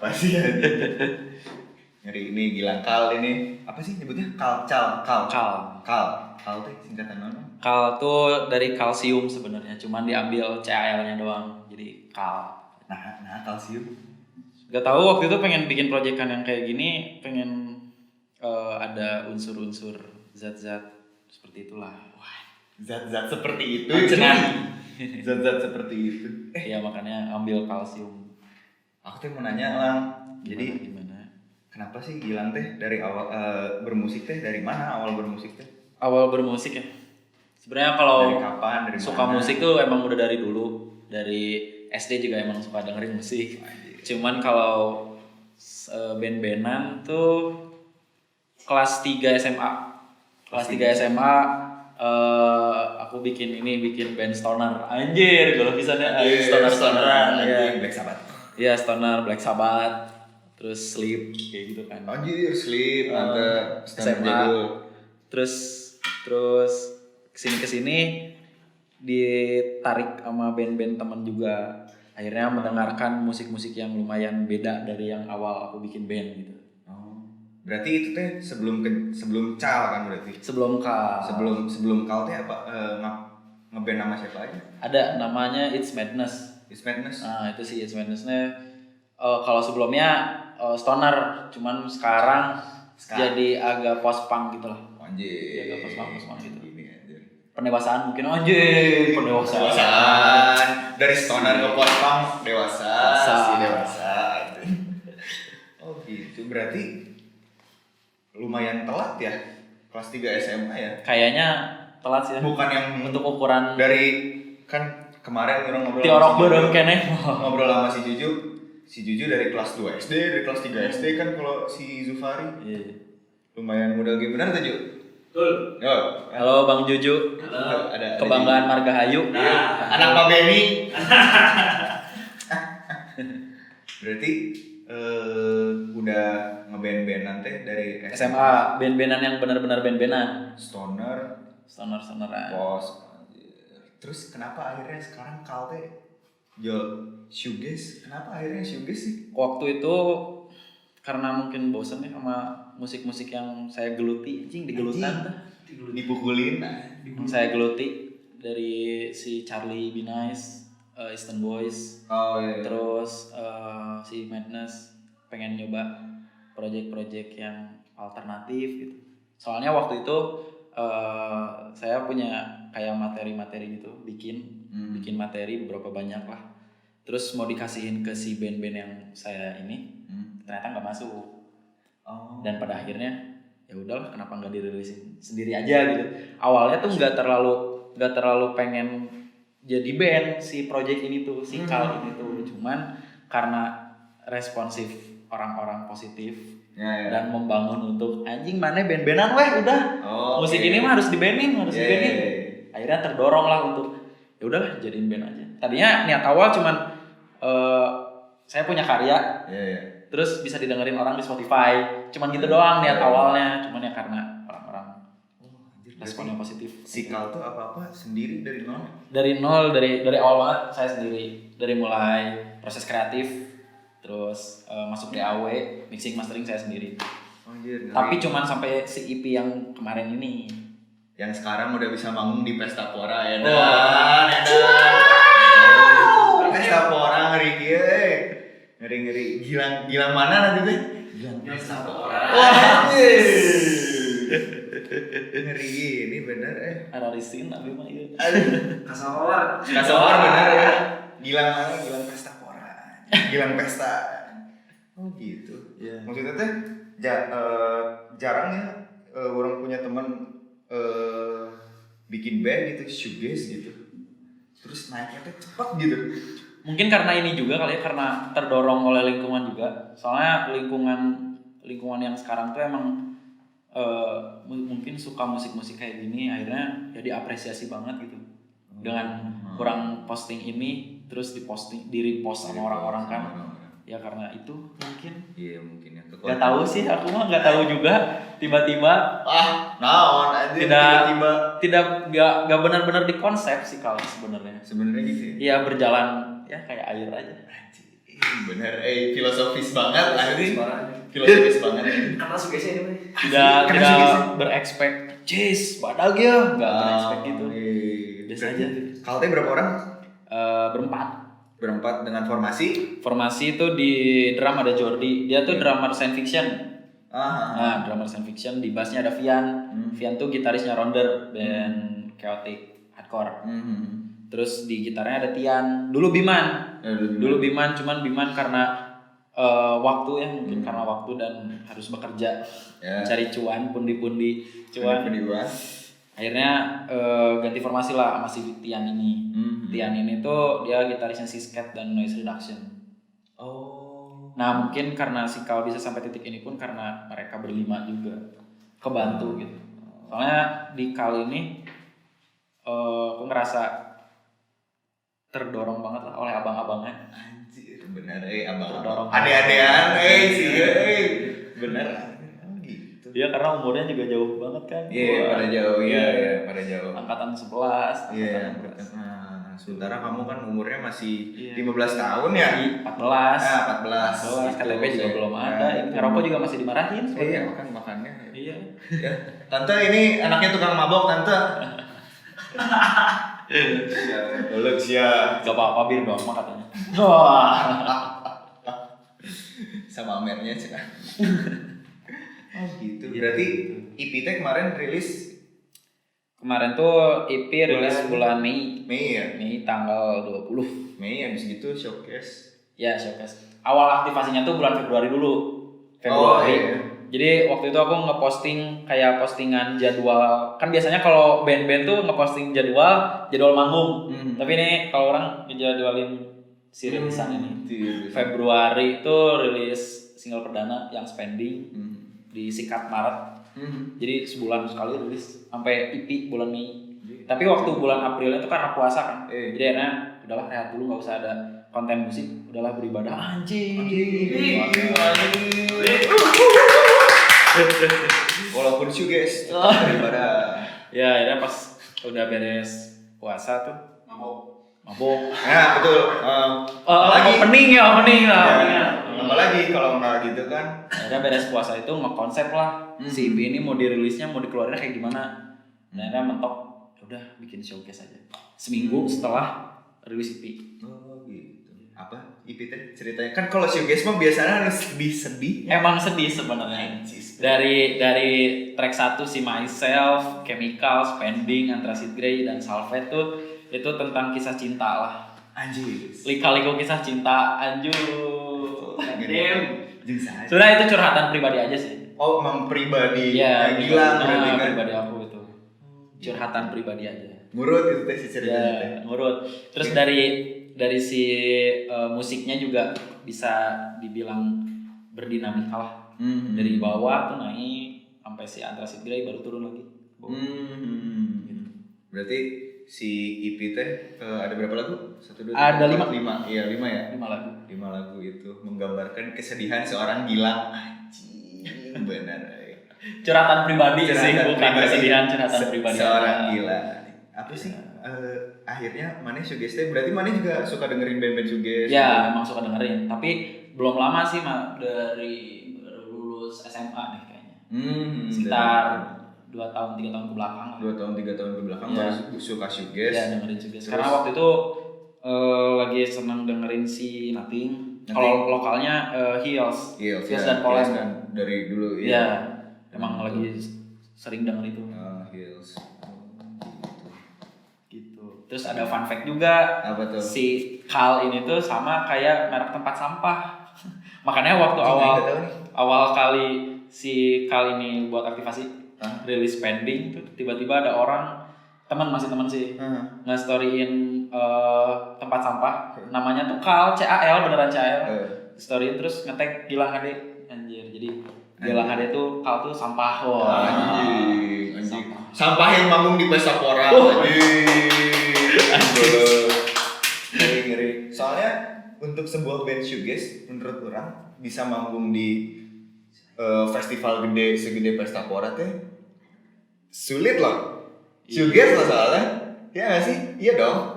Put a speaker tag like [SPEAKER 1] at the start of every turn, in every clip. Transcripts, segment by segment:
[SPEAKER 1] Pasti ya. Ngeri ini Gilang Kal ini apa sih nyebutnya? Kal teh singkatan apa?
[SPEAKER 2] Kal tuh dari kalsium sebenarnya, cuman diambil CAL-nya doang, jadi kal.
[SPEAKER 1] Nah kalsium.
[SPEAKER 2] Gak tahu waktu itu pengen bikin proyekan yang kayak gini, pengen ada unsur-unsur zat-zat seperti itulah.
[SPEAKER 1] Wah, zat-zat seperti itu. Zat-zat seperti itu.
[SPEAKER 2] Ya makanya ambil kalsium.
[SPEAKER 1] Aku tuh mau nanya Lang. Jadi
[SPEAKER 2] gimana?
[SPEAKER 1] Kenapa sih Gilang teh dari awal bermusik teh dari mana awal bermusik teh?
[SPEAKER 2] Awal bermusik ya. Sebenarnya kalau
[SPEAKER 1] dari kapan, dari
[SPEAKER 2] suka
[SPEAKER 1] mana?
[SPEAKER 2] Musik tuh emang udah dari dulu. Dari SD juga emang suka dengerin musik. Cuman kalau band-bandan tuh kelas 3 SMA. Kelas 3 SMA aku bikin band stoner. Anjir, kalau bisa deh stoner-stoneran ya.
[SPEAKER 1] Black Sabbath.
[SPEAKER 2] Iya, stoner, Black Sabbath. Terus Sleep kayak gitu kan.
[SPEAKER 1] Anjir, Sleep, mantep.
[SPEAKER 2] SMA. Terus kesini ditarik sama band-band teman juga. Akhirnya mendengarkan musik-musik yang lumayan beda dari yang awal aku bikin band gitu.
[SPEAKER 1] Berarti itu teh sebelum Cal kan berarti?
[SPEAKER 2] Sebelum
[SPEAKER 1] Cal teh apa ngeband nama siapa aja?
[SPEAKER 2] Ada namanya It's Madness. Nah itu sih It's Madness-nya. Kalau sebelumnya stoner, cuman sekarang jadi agak post punk gitu lah.
[SPEAKER 1] Anjir.
[SPEAKER 2] Agak post punk gitu.
[SPEAKER 1] Anjir.
[SPEAKER 2] Pendewasaan mungkin pendewasaan.
[SPEAKER 1] Dari stoner ke post punk dewasa. Oh gitu, berarti lumayan telat ya, kelas 3 SMA ya?
[SPEAKER 2] Kayaknya telat sih ya.
[SPEAKER 1] Bukan yang
[SPEAKER 2] untuk ukuran
[SPEAKER 1] dari kan kemarin orang ngobrol
[SPEAKER 2] tiorok bareng kene.
[SPEAKER 1] Ngobrol sama si Juju dari kelas 2 SD, dari kelas 3 SD kan kalau si Zufari.
[SPEAKER 2] Iya.
[SPEAKER 1] Lumayan muda gitu, benar tuh Ju?
[SPEAKER 3] Betul.
[SPEAKER 2] Halo Bang Juju.
[SPEAKER 3] Halo.
[SPEAKER 1] Ada
[SPEAKER 2] Kebanggaan Margahayu.
[SPEAKER 1] Nah, anak Pak Benny. Berarti udah ngeband-bandan teh dari
[SPEAKER 2] SMA, band-bandan yang benar-benar band-bandan.
[SPEAKER 1] Stoneran. Post. Terus kenapa akhirnya sekarang Kal teh jual shoegaze? Kenapa akhirnya shoegaze sih?
[SPEAKER 2] Waktu itu karena mungkin bosan ya sama musik-musik yang saya geluti, digelutan.
[SPEAKER 1] Dipukulin.
[SPEAKER 2] Saya geluti dari si Charlie Be Nice, Eastern Boys.
[SPEAKER 1] Oh iya.
[SPEAKER 2] Terus si Madness pengen nyoba project-project yang alternatif gitu. Soalnya waktu itu saya punya kayak materi-materi gitu, bikin materi beberapa banyak lah. Terus mau dikasihin ke si band-band yang saya ini, ternyata nggak masuk. Dan pada akhirnya ya udahlah, kenapa nggak dirilisin sendiri aja gitu. Awalnya tuh nggak terlalu pengen jadi band si project ini tuh, si Kal ini tuh, cuman karena responsif orang-orang positif
[SPEAKER 1] ya.
[SPEAKER 2] Dan membangun untuk anjing mana band-bandan weh udah. Musik ini mah harus di-bandin, Akhirnya terdorong lah untuk ya udahlah jadiin band aja. Tadinya niat awal cuman saya punya karya. Terus bisa didengerin orang di Spotify. Cuman gitu doang niat awalnya, cuman ya karena orang-orang responnya positif.
[SPEAKER 1] Si Kal tuh apa-apa sendiri dari nol?
[SPEAKER 2] Dari nol, dari awal banget saya sendiri. Dari mulai proses kreatif, terus masuk DAW, mixing mastering saya sendiri. Tapi cuman sampai si EP yang kemarin ini.
[SPEAKER 1] Yang sekarang udah bisa manggung di Pesta Pora ya. Pesta Pora ngeri. Gilang mana nanti teh?
[SPEAKER 3] Gilang Pesta Pora.
[SPEAKER 1] Ngeri ini bener
[SPEAKER 2] Ararisin abi mah ieu.
[SPEAKER 3] Kasawar
[SPEAKER 1] bener ya. Gilang Pesta Pora. Gilang Pesta. Oh gitu.
[SPEAKER 2] Yeah.
[SPEAKER 1] Maksudnya teh jarang ya orang punya teman bikin band gitu, shoegaze gitu. Terus naiknya tuh cepet gitu.
[SPEAKER 2] Mungkin karena ini juga kali ya, karena terdorong oleh lingkungan juga. Soalnya lingkungan yang sekarang tuh emang mungkin suka musik-musik kayak gini, akhirnya ya diapresiasi banget gitu. Dengan kurang posting ini terus di-repost sama orang-orang kan. Ya karena itu mungkin.
[SPEAKER 1] Iya mungkin ya.
[SPEAKER 2] Gak tahu sih, aku mah gak tahu juga. Tiba-tiba
[SPEAKER 1] naon aja tiba-tiba
[SPEAKER 2] gak benar-benar dikonsep sih kalau sebenarnya.
[SPEAKER 1] Sebenarnya gitu ya.
[SPEAKER 2] Iya berjalan ya kayak air aja.
[SPEAKER 1] Bener, filosofis banget
[SPEAKER 3] Filosofis
[SPEAKER 1] anjing.
[SPEAKER 3] banget.
[SPEAKER 1] Filosofis banget.
[SPEAKER 3] Karena sugesti ini Bang.
[SPEAKER 2] Tidak
[SPEAKER 1] Karena
[SPEAKER 2] tidak
[SPEAKER 1] sugesti.
[SPEAKER 2] berekspek, Cis, badag ya, nggak berekspek gitu. Biasa
[SPEAKER 1] Berarti
[SPEAKER 2] aja.
[SPEAKER 1] Kalte berapa orang?
[SPEAKER 2] Berempat.
[SPEAKER 1] Berempat dengan formasi.
[SPEAKER 2] Formasi itu di drum ada Jordi, dia tuh drummer science fiction. Nah, drummer science fiction, di bassnya ada Vian. Vian tuh gitarisnya Rounder band chaotic hardcore. Terus di gitarnya ada Tian. Dulu Biman. Cuman Biman karena waktu ya, mungkin karena waktu dan harus bekerja, cari cuan, pundi-pundi cuan. Akhirnya ganti formasi lah sama si Tian ini. Tian ini tuh dia gitarisnya Sisket dan Noise Reduction. Nah mungkin karena si Kal bisa sampai titik ini pun karena mereka berlima juga kebantu gitu. Soalnya di Kal ini aku ngerasa terdorong banget lah oleh abang-abangnya.
[SPEAKER 1] Anjir, bener abang.
[SPEAKER 2] Terdorong.
[SPEAKER 1] Ade-adean sih bener. Gitu.
[SPEAKER 2] Iya karena umurnya juga jauh banget kan.
[SPEAKER 1] Pada jauh, pada jauh.
[SPEAKER 2] Angkatan 11,
[SPEAKER 1] Iya,
[SPEAKER 2] angkatan 11.
[SPEAKER 1] sementara kamu kan umurnya masih
[SPEAKER 2] Iya.
[SPEAKER 1] 15 tahun ya?
[SPEAKER 2] 14.
[SPEAKER 1] 14.
[SPEAKER 2] KTP juga belum ada. Ngerokok juga masih dimarahin.
[SPEAKER 1] Iya, makannya.
[SPEAKER 2] Iya.
[SPEAKER 1] Ya. Tante ini anaknya tukang mabok, Tante. Golek sia.
[SPEAKER 2] Gak apa-apa bir doang mah katanya. Wah.
[SPEAKER 1] Sama Amernya cina. Gitu.
[SPEAKER 2] Iya.
[SPEAKER 1] Berarti EP teh kemarin rilis
[SPEAKER 2] Kemarin tuh EP rilis bulan Mei.
[SPEAKER 1] Mei ya?
[SPEAKER 2] Mei tanggal 20.
[SPEAKER 1] Mei habis gitu showcase.
[SPEAKER 2] Ya, showcase. Awal aktivasinya tuh bulan Februari dulu. Februari.
[SPEAKER 1] Iya.
[SPEAKER 2] Jadi waktu itu aku ngeposting kayak postingan jadwal. Kan biasanya kalau band-band tuh ngeposting jadwal manggung. Tapi ini kalau orang ngejadwalin si rilisan ini. Februari itu rilis single perdana yang Spending di Sikat Maret. Jadi sebulan sekali rilis sampai EP bulan Mei. Tapi waktu bulan April itu karena puasa kan. Jadi akhirnya udahlah rehat dulu, nggak usah ada konten musik, udahlah beribadah anjing.
[SPEAKER 1] Walaupun shoegaze tetap daripada
[SPEAKER 2] Ya akhirnya pas udah beres puasa tuh mabok.
[SPEAKER 1] nah betul.
[SPEAKER 2] Opening lah.
[SPEAKER 1] Apalagi kalau nggak gitu kan.
[SPEAKER 2] Akhirnya beres puasa itu ngekonsep lah si EP ini mau dirilisnya, mau dikeluarinnya kayak gimana. Nah akhirnya mentok, udah bikin showcase aja. Seminggu setelah rilis EP.
[SPEAKER 1] Oh gitu. Apa EP teh ceritanya? Kan kalau shoegaze mah biasanya harus sedih.
[SPEAKER 2] Emang sedih sebenarnya. Dari track 1 si Myself, Chemical, Spending, Anthracite Grey dan Salvet tuh itu tentang kisah cinta lah.
[SPEAKER 1] Anjir.
[SPEAKER 2] Lika-liku kisah cinta, anjur.
[SPEAKER 1] Jengsa.
[SPEAKER 2] Sudah itu curhatan pribadi aja sih.
[SPEAKER 1] Oh, emang pribadi.
[SPEAKER 2] Iya,
[SPEAKER 1] Gila berarti kan.
[SPEAKER 2] pribadi aku itu. Curhatan pribadi aja.
[SPEAKER 1] Ngurut itu teh si ceritanya teh.
[SPEAKER 2] Ya, ngurut. Terus dari si musiknya juga bisa dibilang berdinamika lah. Dari bawah tuh naik sampai si Anthracite Grey baru turun lagi. Gitu.
[SPEAKER 1] Berarti si EP teh ada berapa lagu? 1, 2, 3,
[SPEAKER 2] Ada 5.
[SPEAKER 1] 5. Iya, 5 ya.
[SPEAKER 2] 5 lagu.
[SPEAKER 1] 5 lagu itu menggambarkan kesedihan seorang Gilang. Anjing, benar.
[SPEAKER 2] Curhatan pribadi sih,
[SPEAKER 1] Curhatan
[SPEAKER 2] bukan
[SPEAKER 1] pribadi.
[SPEAKER 2] kesedihan, curhatan pribadi.
[SPEAKER 1] Seorang Gilang. Apa sih? Akhirnya Mane shoegaze teh berarti Mane juga suka dengerin band-band shoegaze.
[SPEAKER 2] Ya, emang suka dengerin. Tapi belum lama sih dari lulus SMA deh kayaknya. Sekitar 2 tahun 3 tahun ke belakang.
[SPEAKER 1] 2 tahun 3 tahun ke belakang
[SPEAKER 2] Ya.
[SPEAKER 1] baru suka shoegaze.
[SPEAKER 2] Ya, dengerin shoegaze. Karena waktu itu lagi seneng dengerin si Nothing. Kalau lokalnya Heels dan Polen
[SPEAKER 1] kan dari dulu
[SPEAKER 2] ya. Emang lagi sering denger itu.
[SPEAKER 1] Heels.
[SPEAKER 2] Gitu. Terus ada fun fact juga.
[SPEAKER 1] Apa tuh?
[SPEAKER 2] Si Kal ini tuh sama kayak merek tempat sampah. Makanya waktu awal kali si Kal ini buat aktivasi rilis Spending tuh tiba-tiba ada orang masih teman sih nge-storyin tempat sampah namanya tuh Kal CAL beneran CAL storyin terus nge-tag Gilang Ade anjir jadi Gilang Ade tuh Kal tuh sampah
[SPEAKER 1] anjing sampah yang manggung di Pesta Pora ngeri soalnya untuk sebuah band shoegaze menurut orang bisa manggung di festival gede segede Pesta Pora teh sulit loh shoegaze lah soalnya ya nggak sih iya dong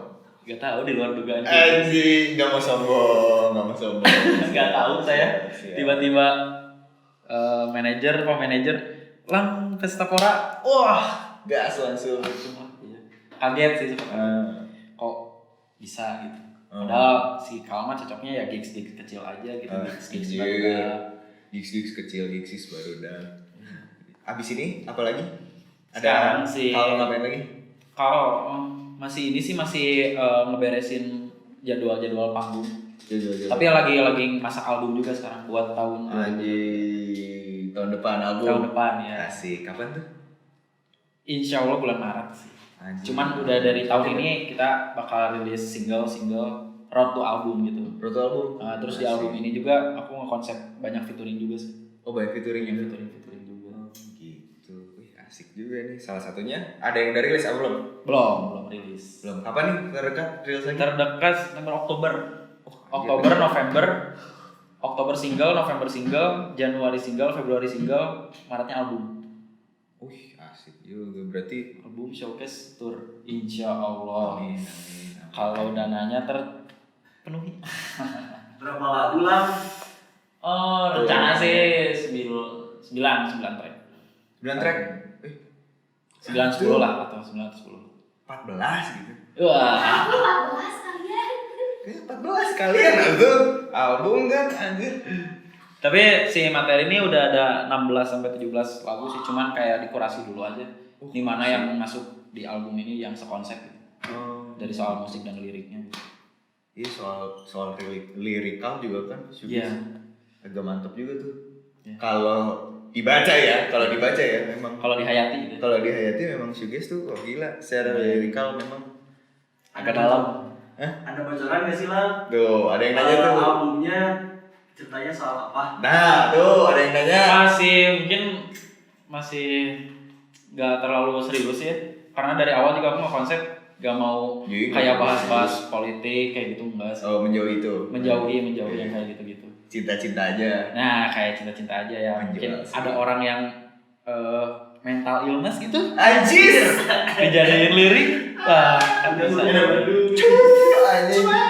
[SPEAKER 2] Gak tahu di luar dugaan.
[SPEAKER 1] Anjing, nggak mau sombong.
[SPEAKER 2] Gak tahu saya.
[SPEAKER 1] Siap.
[SPEAKER 2] Tiba-tiba pak manajer, lang pesta pora. Wah,
[SPEAKER 1] Gas langsung.
[SPEAKER 2] iya. Kaget sih sebenarnya. Kok bisa gitu. Padahal si Kalma cocoknya ya gigs kecil aja gitu, gigs barudak.
[SPEAKER 1] Gigs kecil, gigs barudak. Abis ini apa lagi?
[SPEAKER 2] Sekarang sih
[SPEAKER 1] Kalau ngapain lagi?
[SPEAKER 2] kalau masih ini sih masih ngeberesin jadwal panggung. Tapi lagi masak album juga sekarang buat tahun
[SPEAKER 1] Anjing, tahun depan album.
[SPEAKER 2] tahun depan ya.
[SPEAKER 1] Asik, kapan tuh?
[SPEAKER 2] Insya Allah bulan Maret sih.
[SPEAKER 1] Anjing.
[SPEAKER 2] Cuman udah dari tahun ini kita bakal rilis single road to album gitu.
[SPEAKER 1] Road to album.
[SPEAKER 2] Terus di album ini juga aku ngekonsep banyak featuring juga sih.
[SPEAKER 1] Oh, banyak featuringnya.
[SPEAKER 2] Featuring juga.
[SPEAKER 1] Gitu. Wih, asik juga nih. Salah satunya ada yang udah rilis apa belum?
[SPEAKER 2] Belum rilis.
[SPEAKER 1] Belum. Kapan nih terdekat rilis lagi?
[SPEAKER 2] Terdekat September Oktober.
[SPEAKER 1] Oh,
[SPEAKER 2] Oktober single, November single, Januari single, Februari single, Maretnya album.
[SPEAKER 1] Wih, asik juga. Berarti
[SPEAKER 2] Album showcase tour insya Allah.
[SPEAKER 1] amin.
[SPEAKER 2] Kalau dananya terpenuhi.
[SPEAKER 3] Berapa lagu lah?
[SPEAKER 2] Oh, rencana sih 9 track.
[SPEAKER 1] 9 track.
[SPEAKER 2] 9-10 lah atau 9-10.
[SPEAKER 1] 14 gitu.
[SPEAKER 2] Wah,
[SPEAKER 4] Aku 14 kalian.
[SPEAKER 1] Kayak 14 kalian album kan anjir.
[SPEAKER 2] tapi si materi ini udah ada 16 sampai 17 lagu sih, cuman kayak dikurasi dulu aja. Di mana yang masuk di album ini yang sekonsep gitu. Dari soal musik dan liriknya.
[SPEAKER 1] Iya, soal lirikal juga kan
[SPEAKER 2] Iya.
[SPEAKER 1] agak mantep juga tuh.
[SPEAKER 2] Iya.
[SPEAKER 1] Kalau dibaca ya memang.
[SPEAKER 2] Kalau dihayati gitu.
[SPEAKER 1] Kalau dihayati memang Shoegaze tuh gila, secara lirikal memang
[SPEAKER 2] Agak dalam.
[SPEAKER 3] Ada bocoran gak sih lah?
[SPEAKER 1] tuh ada yang nanya tuh.
[SPEAKER 3] Albumnya ceritanya soal apa?
[SPEAKER 1] Nah, tuh ada yang nanya.
[SPEAKER 2] Masih gak terlalu serius ya. Karena dari awal juga aku konsep gak mau
[SPEAKER 1] Jadi,
[SPEAKER 2] kayak
[SPEAKER 1] nggak
[SPEAKER 2] bahas-bahas politik kayak gitu, enggak sih.
[SPEAKER 1] Oh, menjauh itu.
[SPEAKER 2] Menjauhi yang kayak gitu-gitu.
[SPEAKER 1] Cinta-cinta aja.
[SPEAKER 2] Nah, kayak cinta-cinta aja ya. Mungkin
[SPEAKER 1] Menjelaskan.
[SPEAKER 2] ada orang yang mental illness gitu
[SPEAKER 1] Anjir.
[SPEAKER 2] dijadiin lirik. Wah, kan bisa.
[SPEAKER 1] Anjing.
[SPEAKER 2] Ya,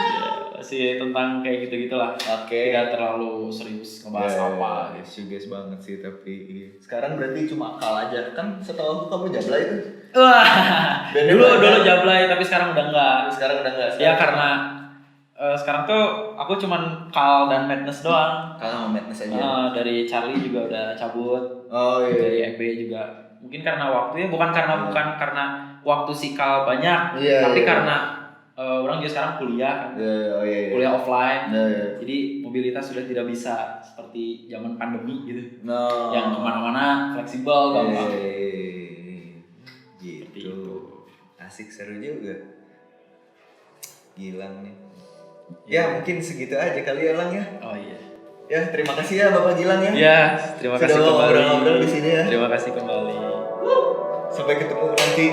[SPEAKER 2] masih tentang kayak gitu-gitulah.
[SPEAKER 1] Oke.
[SPEAKER 2] Tidak terlalu serius ngebahas apa gitu.
[SPEAKER 1] Shoegaze banget sih tapi sekarang berarti cuma akal aja kan. Setahu aku kamu jabla itu.
[SPEAKER 2] Wah,
[SPEAKER 1] Bandnya
[SPEAKER 2] dulu
[SPEAKER 1] banyak.
[SPEAKER 2] jablay tapi sekarang udah enggak.
[SPEAKER 1] Sekarang udah enggak.
[SPEAKER 2] Ya karena sekarang tuh aku cuman Kal dan Madness doang.
[SPEAKER 1] Kalau sama Madness aja.
[SPEAKER 2] Dari Charlie juga udah cabut.
[SPEAKER 1] Oh iya.
[SPEAKER 2] Dari EB juga. Mungkin karena waktu ya, bukan karena waktu si Kal banyak,
[SPEAKER 1] Iya,
[SPEAKER 2] tapi
[SPEAKER 1] iya.
[SPEAKER 2] karena orang juga sekarang kuliah kan.
[SPEAKER 1] Oh iya.
[SPEAKER 2] Kuliah offline.
[SPEAKER 1] Iya.
[SPEAKER 2] Jadi mobilitas sudah tidak bisa seperti zaman pandemi gitu.
[SPEAKER 1] No.
[SPEAKER 2] Yang kemana-mana fleksibel gampang.
[SPEAKER 1] Gitu.
[SPEAKER 2] Seperti itu.
[SPEAKER 1] Asik, seru juga. Gilang nih. Ya mungkin segitu aja kali ya Lang ya.
[SPEAKER 2] Oh iya.
[SPEAKER 1] Ya terima kasih ya Bapak Gilang ya.
[SPEAKER 2] Ya, terima
[SPEAKER 1] Sudah
[SPEAKER 2] kasih kembali.
[SPEAKER 1] ngobrol-ngobrol di sini ya.
[SPEAKER 2] Terima kasih kembali.
[SPEAKER 1] Sampai ketemu nanti